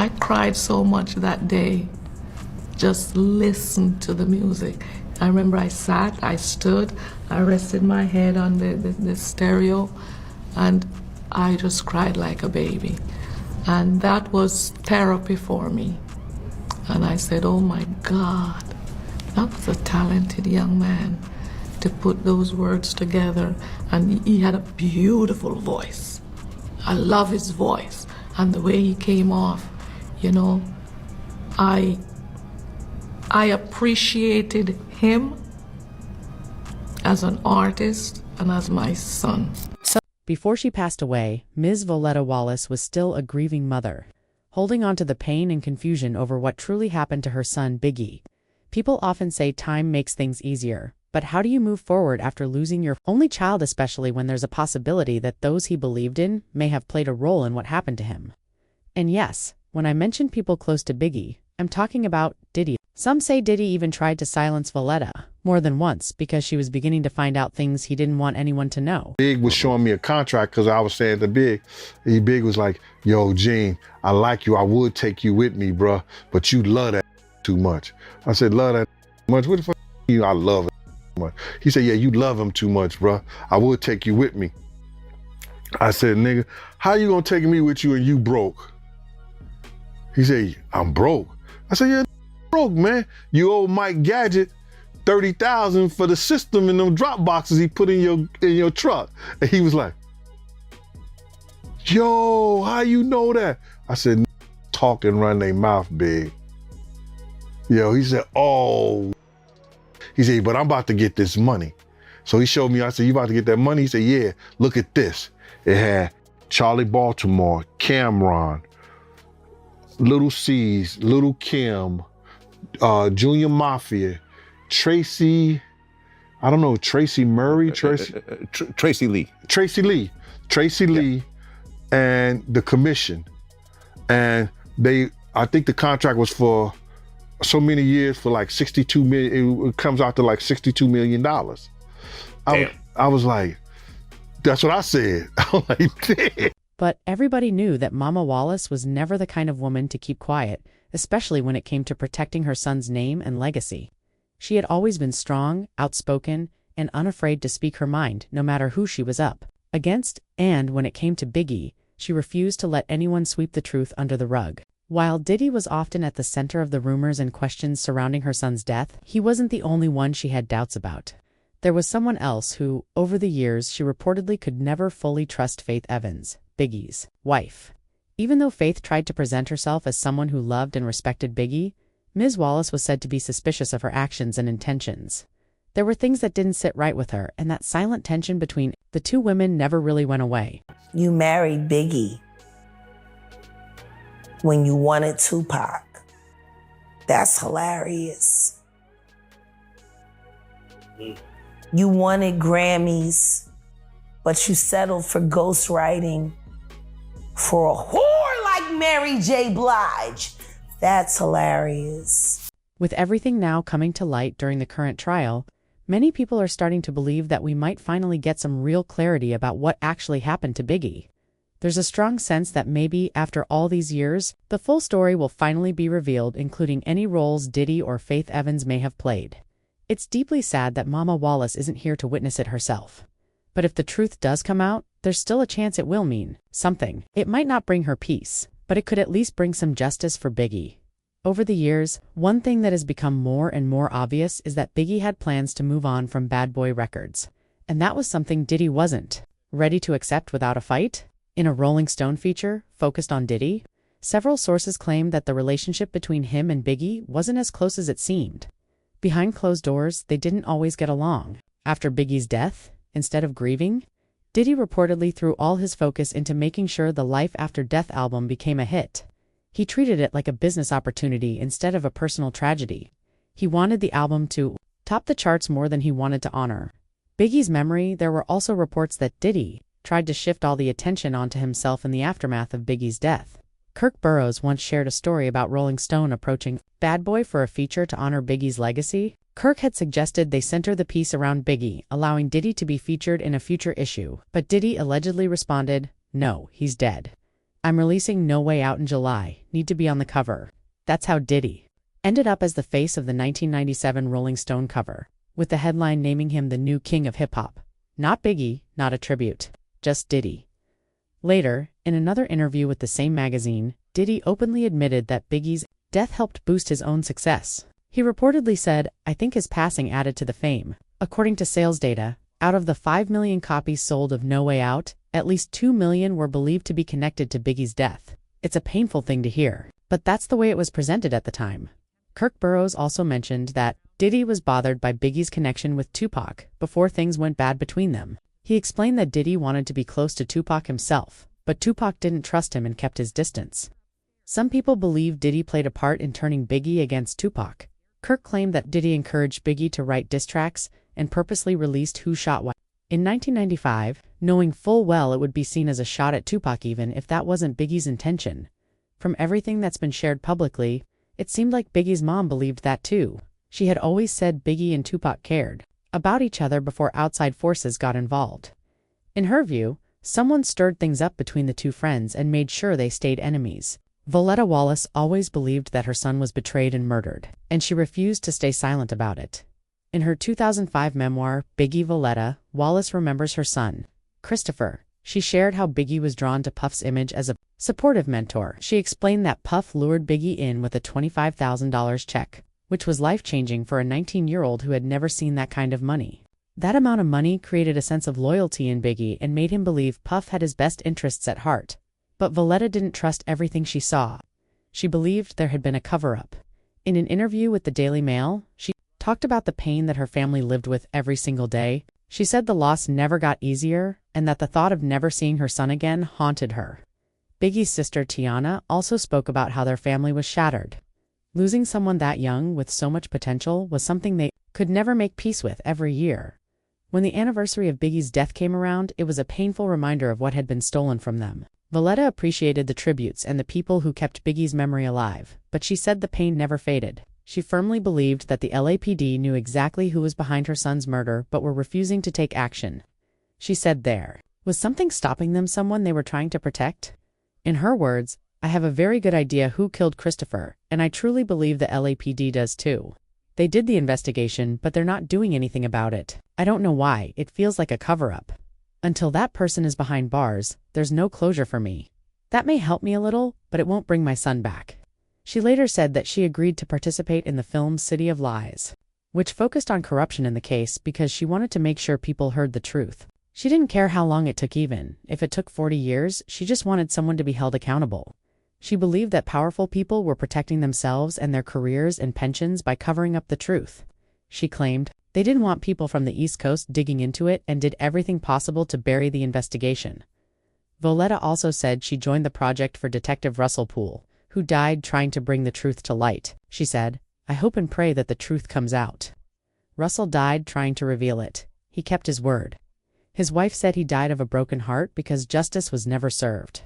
I cried so much that day. Just listen to the music. I remember I stood, I rested my head on the stereo, and I just cried like a baby. And that was therapy for me. And I said, oh my God, that was a talented young man to put those words together. And he had a beautiful voice. I love his voice and the way he came off, you know. I appreciated him as an artist and as my son. Before she passed away, Ms. Violetta Wallace was still a grieving mother, holding on to the pain and confusion over what truly happened to her son, Biggie. People often say time makes things easier, but how do you move forward after losing your only child, especially when there's a possibility that those he believed in may have played a role in what happened to him? And yes, when I mention people close to Biggie, I'm talking about Diddy. Some say Diddy even tried to silence Violetta more than once because she was beginning to find out things he didn't want anyone to know. Big was showing me a contract because I was saying to Big, Big was like, yo, Gene, I like you. I would take you with me, bruh, but you love that too much. I said, love that much? What the fuck you? I love it too much. He said, yeah, you love him too much, bruh. I would take you with me. I said, nigga, how you gonna take me with you and you broke? He said, I'm broke. I said, yeah, broke, man. You owe Mike Gadget $30,000 for the system in them drop boxes he put in your truck. And he was like, yo, how you know that? I said, talk and run their mouth, Big. Yo, he said, oh. He said, but I'm about to get this money. So he showed me, I said, you about to get that money? He said, yeah, look at this. It had Charlie Baltimore, Cameron, Little C's, Little Kim, Junior Mafia, Tracy, I don't know, Tracy Murray, Tracy Lee. Tracy Lee, yeah. And the commission. And I think the contract was for so many years for like 62 million, it comes out to like $62 million. I was like, that's what I said. I was like, damn. But everybody knew that Mama Wallace was never the kind of woman to keep quiet, especially when it came to protecting her son's name and legacy. She had always been strong, outspoken, and unafraid to speak her mind, no matter who she was up against, and when it came to Biggie, she refused to let anyone sweep the truth under the rug. While Diddy was often at the center of the rumors and questions surrounding her son's death, he wasn't the only one she had doubts about. There was someone else who, over the years, she reportedly could never fully trust: Faith Evans, Biggie's wife. Even though Faith tried to present herself as someone who loved and respected Biggie, Ms. Wallace was said to be suspicious of her actions and intentions. There were things that didn't sit right with her, and that silent tension between the two women never really went away. You married Biggie when you wanted Tupac. That's hilarious. You wanted Grammys, but you settled for ghostwriting for a whore like Mary J. Blige. That's hilarious. With everything now coming to light during the current trial, many people are starting to believe that we might finally get some real clarity about what actually happened to Biggie. There's a strong sense that maybe, after all these years, the full story will finally be revealed, including any roles Diddy or Faith Evans may have played. It's deeply sad that Mama Wallace isn't here to witness it herself. But if the truth does come out, there's still a chance it will mean something. It might not bring her peace, but it could at least bring some justice for Biggie. Over the years, one thing that has become more and more obvious is that Biggie had plans to move on from Bad Boy Records. And that was something Diddy wasn't ready to accept without a fight. In a Rolling Stone feature focused on Diddy, several sources claimed that the relationship between him and Biggie wasn't as close as it seemed. Behind closed doors, they didn't always get along. After Biggie's death, instead of grieving, Diddy reportedly threw all his focus into making sure the Life After Death album became a hit. He treated it like a business opportunity instead of a personal tragedy. He wanted the album to top the charts more than he wanted to honor Biggie's memory. There were also reports that Diddy tried to shift all the attention onto himself in the aftermath of Biggie's death. Kirk Burroughs once shared a story about Rolling Stone approaching Bad Boy for a feature to honor Biggie's legacy. Kirk had suggested they center the piece around Biggie, allowing Diddy to be featured in a future issue, but Diddy allegedly responded, "No, he's dead." I'm releasing No Way Out in July, need to be on the cover. That's how Diddy ended up as the face of the 1997 Rolling Stone cover, with the headline naming him the new king of hip-hop. Not Biggie, not a tribute, just Diddy. Later, in another interview with the same magazine, Diddy openly admitted that Biggie's death helped boost his own success. He reportedly said, "I think his passing added to the fame." According to sales data, out of the 5 million copies sold of No Way Out, at least 2 million were believed to be connected to Biggie's death. It's a painful thing to hear, but that's the way it was presented at the time. Kirk Burrows also mentioned that Diddy was bothered by Biggie's connection with Tupac before things went bad between them. He explained that Diddy wanted to be close to Tupac himself, but Tupac didn't trust him and kept his distance. Some people believe Diddy played a part in turning Biggie against Tupac. Kirk claimed that Diddy encouraged Biggie to write diss tracks and purposely released Who Shot What in 1995, knowing full well it would be seen as a shot at Tupac even if that wasn't Biggie's intention. From everything that's been shared publicly, it seemed like Biggie's mom believed that too. She had always said Biggie and Tupac cared about each other before outside forces got involved. In her view, someone stirred things up between the two friends and made sure they stayed enemies. Violetta Wallace always believed that her son was betrayed and murdered, and she refused to stay silent about it. In her 2005 memoir, Biggie Violetta, Wallace remembers her son, Christopher. She shared how Biggie was drawn to Puff's image as a supportive mentor. She explained that Puff lured Biggie in with a $25,000 check, which was life-changing for a 19-year-old who had never seen that kind of money. That amount of money created a sense of loyalty in Biggie and made him believe Puff had his best interests at heart. But Violetta didn't trust everything she saw. She believed there had been a cover-up. In an interview with the Daily Mail, she talked about the pain that her family lived with every single day. She said the loss never got easier and that the thought of never seeing her son again haunted her. Biggie's sister Tiana also spoke about how their family was shattered. Losing someone that young with so much potential was something they could never make peace with every year. When the anniversary of Biggie's death came around, it was a painful reminder of what had been stolen from them. Violetta appreciated the tributes and the people who kept Biggie's memory alive, but she said the pain never faded. She firmly believed that the LAPD knew exactly who was behind her son's murder but were refusing to take action. She said there was something stopping them, someone they were trying to protect. In her words, "I have a very good idea who killed Christopher, and I truly believe the LAPD does too. They did the investigation, but they're not doing anything about it. I don't know why, it feels like a cover-up. Until that person is behind bars, there's no closure for me. That may help me a little, but it won't bring my son back." She later said that she agreed to participate in the film City of Lies, which focused on corruption in the case because she wanted to make sure people heard the truth. She didn't care how long it took, even if it took 40 years, she just wanted someone to be held accountable. She believed that powerful people were protecting themselves and their careers and pensions by covering up the truth. She claimed they didn't want people from the East Coast digging into it and did everything possible to bury the investigation. Violetta also said she joined the project for Detective Russell Poole, who died trying to bring the truth to light. She said, "I hope and pray that the truth comes out." Russell died trying to reveal it. He kept his word. His wife said he died of a broken heart because justice was never served.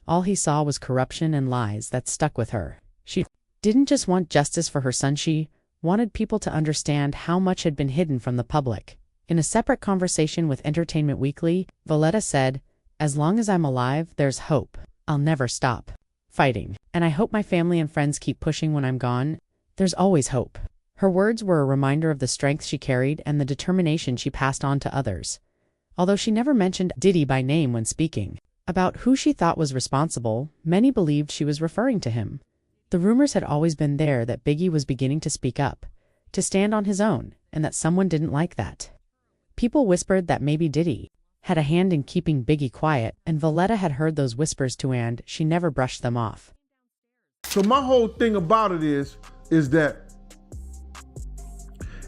All he saw was corruption and lies that stuck with her. She didn't just want justice for her son, she wanted people to understand how much had been hidden from the public. In a separate conversation with Entertainment Weekly, Violetta said, "As long as I'm alive, there's hope. I'll never stop fighting. And I hope my family and friends keep pushing when I'm gone. There's always hope." Her words were a reminder of the strength she carried and the determination she passed on to others. Although she never mentioned Diddy by name when speaking about who she thought was responsible, many believed she was referring to him. The rumors had always been there that Biggie was beginning to speak up, to stand on his own, and that someone didn't like that. People whispered that maybe Diddy had a hand in keeping Biggie quiet, and Violetta had heard those whispers too, and she never brushed them off. So my whole thing about it is that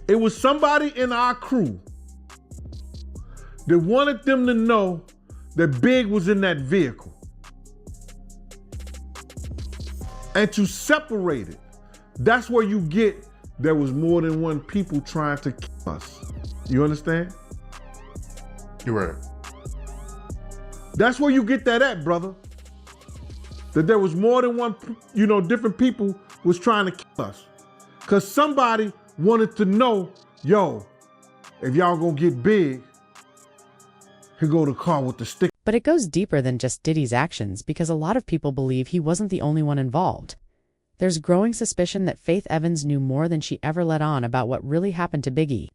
it was somebody in our crew that wanted them to know that Big was in that vehicle. And to separate it, that's where you get there was more than one people trying to kill us. You understand? You're right. That's where you get that at, brother. That there was more than one, different people was trying to kill us. Because somebody wanted to know, yo, if y'all gonna get big, here go the car with the stick. But it goes deeper than just Diddy's actions because a lot of people believe he wasn't the only one involved. There's growing suspicion that Faith Evans knew more than she ever let on about what really happened to Biggie.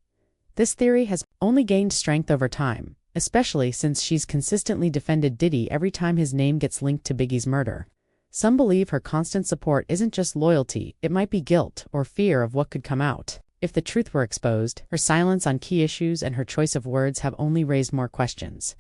This theory has only gained strength over time, especially since she's consistently defended Diddy every time his name gets linked to Biggie's murder. Some believe her constant support isn't just loyalty, it might be guilt or fear of what could come out. If the truth were exposed, her silence on key issues and her choice of words have only raised more questions.